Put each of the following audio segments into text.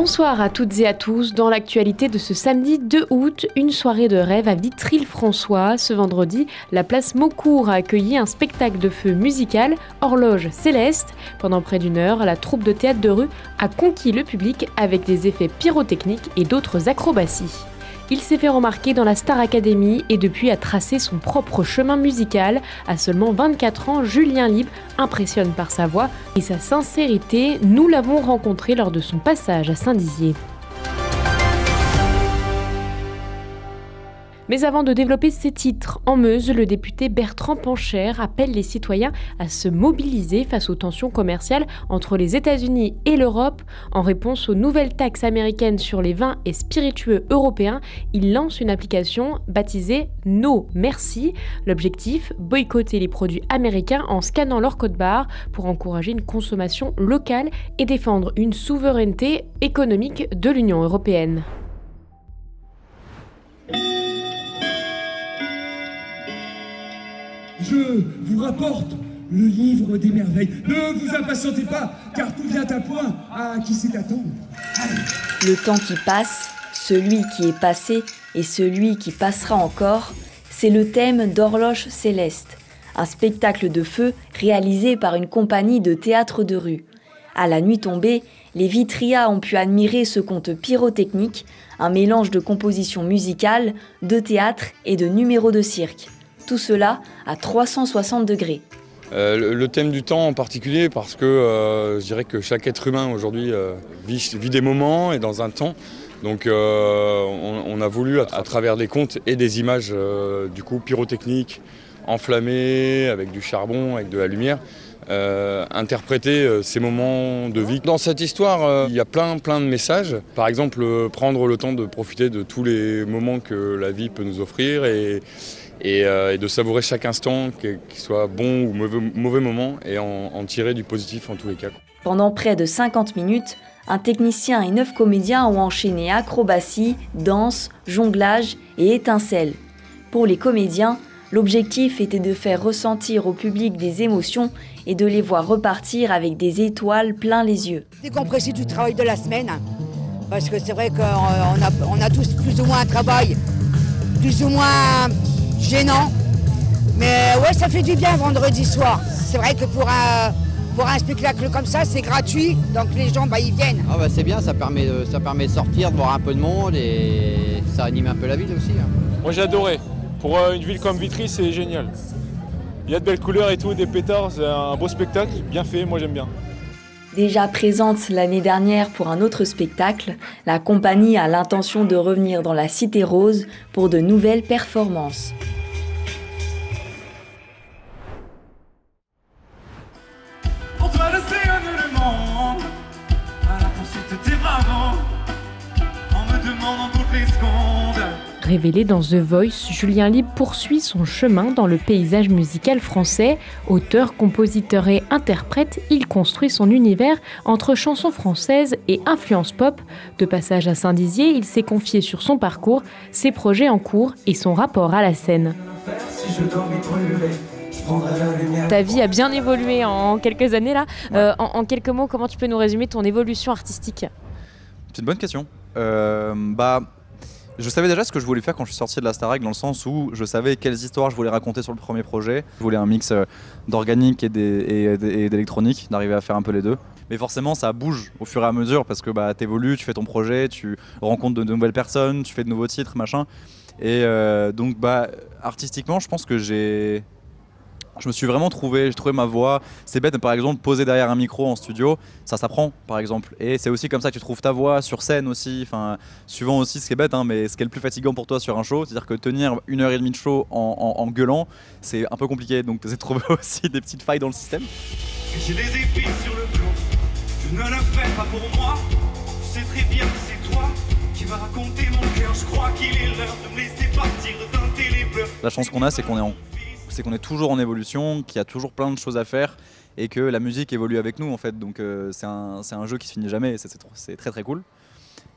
Bonsoir à toutes et à tous. Dans l'actualité de ce samedi 2 août, une soirée de rêve à Vitry-le-François. Ce vendredi, la place Maucourt a accueilli un spectacle de feu musical, Horloge Céleste. Pendant près d'une heure, la troupe de théâtre de rue a conquis le public avec des effets pyrotechniques et d'autres acrobaties. Il s'est fait remarquer dans la Star Academy et depuis a tracé son propre chemin musical. À seulement 24 ans, Julien Libre impressionne par sa voix et sa sincérité. Nous l'avons rencontré lors de son passage à Saint-Dizier. Mais avant de développer ses titres en Meuse, le député Bertrand Pancher appelle les citoyens à se mobiliser face aux tensions commerciales entre les États-Unis et l'Europe. En réponse aux nouvelles taxes américaines sur les vins et spiritueux européens, il lance une application baptisée No Merci. L'objectif, boycotter les produits américains en scannant leur code-barre pour encourager une consommation locale et défendre une souveraineté économique de l'Union européenne. Je vous rapporte le livre des merveilles. Ne vous impatientez pas, car tout vient à point. À qui sait attendre? Le temps qui passe, celui qui est passé et celui qui passera encore, c'est le thème d'Horloge Céleste, un spectacle de feu réalisé par une compagnie de théâtre de rue. À la nuit tombée, les Vitrias ont pu admirer ce conte pyrotechnique, un mélange de compositions musicales, de théâtre et de numéros de cirque. Tout cela à 360 degrés. Le thème du temps en particulier parce que je dirais que chaque être humain aujourd'hui vit des moments et dans un temps. Donc on a voulu à travers des contes et des images du coup pyrotechniques, enflammées, avec du charbon, avec de la lumière, interpréter ces moments de vie. Dans cette histoire, il y a plein de messages. Par exemple, prendre le temps de profiter de tous les moments que la vie peut nous offrir et de savourer chaque instant, qu'il soit bon ou mauvais moment, et en tirer du positif en tous les cas. Pendant près de 50 minutes, un technicien et 9 comédiens ont enchaîné acrobatie, danse, jonglage et étincelles. Pour les comédiens, l'objectif était de faire ressentir au public des émotions et de les voir repartir avec des étoiles plein les yeux. Décompresser du travail de la semaine, parce que c'est vrai qu'on a tous plus ou moins un travail, plus ou moins gênant, mais ouais, ça fait du bien vendredi soir. C'est vrai que pour un spectacle comme ça, c'est gratuit, donc les gens ils viennent. Ah bah c'est bien, ça permet de sortir, de voir un peu de monde et ça anime un peu la ville aussi. Moi j'ai adoré. Pour une ville comme Vitry, c'est génial. Il y a de belles couleurs et tout, des pétards, c'est un beau spectacle, bien fait, moi j'aime bien. Déjà présente l'année dernière pour un autre spectacle, la compagnie a l'intention de revenir dans la Cité Rose pour de nouvelles performances. On doit le le monde à la poursuite des bravos, en me demandant toutes les secondes. Révélé dans The Voice, Julien Libre poursuit son chemin dans le paysage musical français. Auteur, compositeur et interprète, il construit son univers entre chansons françaises et influences pop. De passage à Saint-Dizier, il s'est confié sur son parcours, ses projets en cours et son rapport à la scène. Ta vie a bien évolué en quelques années là. En quelques mots, comment tu peux nous résumer ton évolution artistique? C'est une bonne question. Je savais déjà ce que je voulais faire quand je suis sorti de la Starac, dans le sens où je savais quelles histoires je voulais raconter sur le premier projet. Je voulais un mix d'organique et d'électronique, d'arriver à faire un peu les deux. Mais forcément, ça bouge au fur et à mesure parce que t'évolues, tu fais ton projet, tu rencontres de nouvelles personnes, tu fais de nouveaux titres, machin. Et donc, artistiquement, je pense que je me suis vraiment j'ai trouvé ma voix. C'est bête, mais par exemple, poser derrière un micro en studio, ça s'apprend, par exemple. Et c'est aussi comme ça que tu trouves ta voix sur scène aussi. Enfin, suivant aussi ce qui est bête, mais ce qui est le plus fatigant pour toi sur un show, c'est-à-dire que tenir 1h30 de show en gueulant, c'est un peu compliqué. Donc, tu essaies de trouver aussi des petites failles dans le système. J'ai des épines sur le plomb, je ne le fais pas pour moi. Je sais très bien que c'est toi qui vas raconter mon cœur. Je crois qu'il est l'heure de me laisser partir, de teinter les bleus. La chance qu'on a, c'est qu'on est toujours en évolution, qu'il y a toujours plein de choses à faire et que la musique évolue avec nous en fait. Donc c'est un jeu qui se finit jamais et c'est très très cool.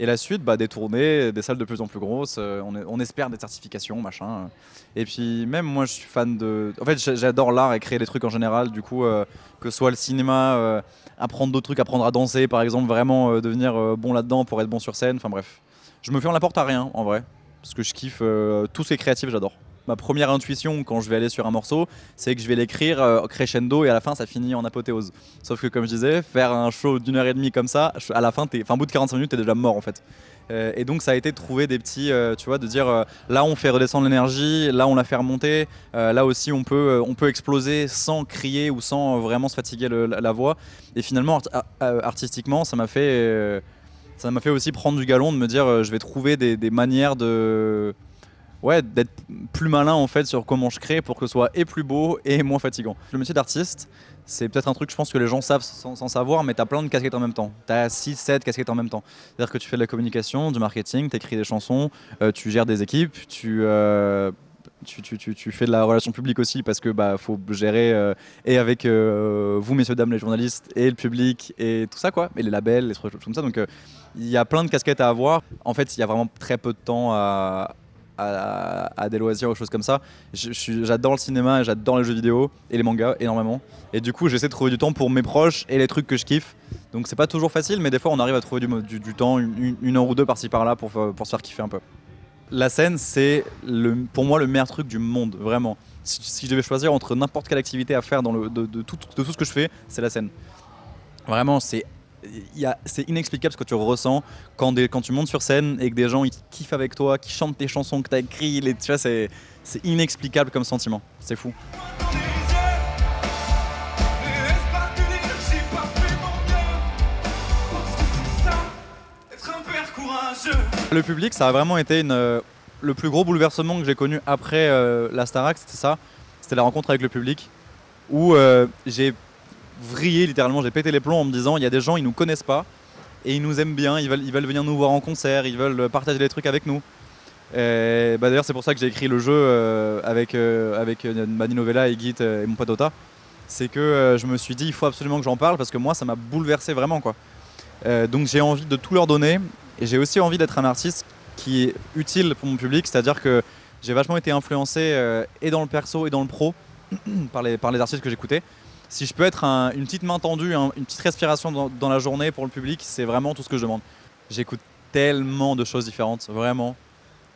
Et la suite, des tournées, des salles de plus en plus grosses, on espère des certifications, machin. Et puis même moi je suis fan de... En fait j'adore l'art et créer des trucs en général, du coup que ce soit le cinéma, apprendre d'autres trucs, apprendre à danser par exemple, vraiment devenir bon là-dedans pour être bon sur scène, enfin bref. Je me ferme la porte à rien en vrai, parce que je kiffe tout ce qui est créatif, j'adore. Ma première intuition quand je vais aller sur un morceau, c'est que je vais l'écrire crescendo et à la fin ça finit en apothéose. Sauf que comme je disais, faire un show d'1h30 comme ça, à la fin, au bout de 45 minutes, t'es déjà mort en fait. Et donc ça a été de trouver des petits, tu vois, de dire là on fait redescendre l'énergie, là on la fait remonter, là aussi on peut exploser sans crier ou sans vraiment se fatiguer la voix. Et finalement artistiquement ça m'a fait aussi prendre du galon, de me dire je vais trouver des manières de... Ouais, d'être plus malin en fait sur comment je crée pour que ce soit et plus beau et moins fatigant. Le métier d'artiste, c'est peut-être un truc je pense que les gens savent sans savoir, mais t'as plein de casquettes en même temps. T'as 6-7 casquettes en même temps. C'est-à-dire que tu fais de la communication, du marketing, t'écris des chansons, tu gères des équipes, tu fais de la relation publique aussi parce que faut gérer et avec vous messieurs dames les journalistes et le public et tout ça quoi, et les labels, les trucs comme ça. Donc il y a plein de casquettes à avoir. En fait, il y a vraiment très peu de temps à des loisirs ou choses comme ça. J'adore le cinéma et j'adore les jeux vidéo et les mangas énormément. Et du coup, j'essaie de trouver du temps pour mes proches et les trucs que je kiffe. Donc c'est pas toujours facile, mais des fois on arrive à trouver du temps, une heure ou deux par-ci par-là pour se faire kiffer un peu. La scène, c'est pour moi le meilleur truc du monde, vraiment. Si je devais choisir entre n'importe quelle activité à faire de tout ce que je fais, c'est la scène. Vraiment, c'est inexplicable ce que tu ressens quand tu montes sur scène et que des gens ils kiffent avec toi, qui chantent tes chansons que tu as écrites. Tu vois, c'est inexplicable comme sentiment. C'est fou. Le public, ça a vraiment été le plus gros bouleversement que j'ai connu après la Starac, c'était ça. C'était la rencontre avec le public où j'ai vrillé littéralement, j'ai pété les plombs en me disant il y a des gens, ils nous connaissent pas et ils nous aiment bien, ils veulent venir nous voir en concert, ils veulent partager des trucs avec nous. D'ailleurs c'est pour ça que j'ai écrit le jeu avec Mani Novella et Git et mon pote Ota. C'est que je me suis dit il faut absolument que j'en parle parce que moi ça m'a bouleversé vraiment quoi. Donc j'ai envie de tout leur donner et j'ai aussi envie d'être un artiste qui est utile pour mon public, c'est-à-dire que j'ai vachement été influencé et dans le perso et dans le pro par les artistes que j'écoutais. Si je peux être une petite main tendue, une petite respiration dans la journée pour le public, c'est vraiment tout ce que je demande. J'écoute tellement de choses différentes, vraiment.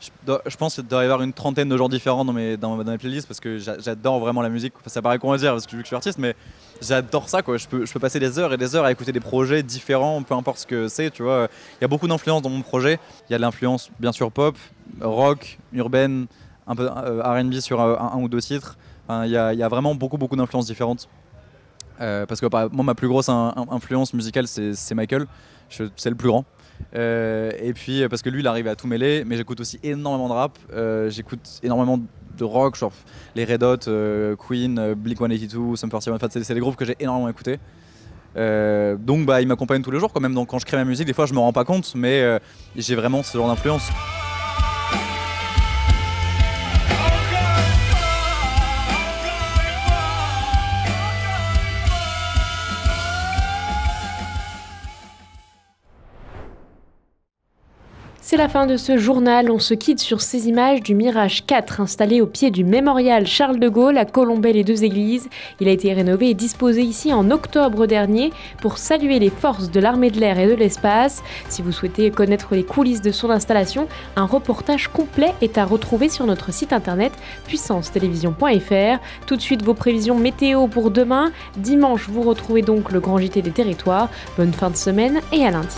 Je pense qu'il doit y avoir une trentaine de genres différents dans mes playlists parce que j'adore vraiment la musique. Enfin, ça paraît con à dire parce que je suis artiste, mais j'adore ça quoi. Je peux passer des heures et des heures à écouter des projets différents, peu importe ce que c'est, tu vois. Il y a beaucoup d'influences dans mon projet. Il y a de l'influence bien sûr pop, rock, urbaine, un peu R&B sur un ou deux titres. Enfin, il y a vraiment beaucoup d'influences différentes. Parce que moi ma plus grosse influence musicale c'est Michael, c'est le plus grand. Et puis parce que lui il arrive à tout mêler, mais j'écoute aussi énormément de rap, j'écoute énormément de rock, genre les Red Hot, Queen, Blink-182, Sum 41, enfin, c'est des groupes que j'ai énormément écoutés. Donc il m'accompagne tous les jours quand même, donc quand je crée ma musique des fois je me rends pas compte, mais j'ai vraiment ce genre d'influence. C'est la fin de ce journal, on se quitte sur ces images du Mirage 4 installé au pied du mémorial Charles de Gaulle à Colombey-les-Deux-Églises. Il a été rénové et disposé ici en octobre dernier pour saluer les forces de l'armée de l'air et de l'espace. Si vous souhaitez connaître les coulisses de son installation, un reportage complet est à retrouver sur notre site internet puissancetélévision.fr. Tout de suite vos prévisions météo pour demain. Dimanche, vous retrouvez donc le Grand JT des territoires. Bonne fin de semaine et à lundi.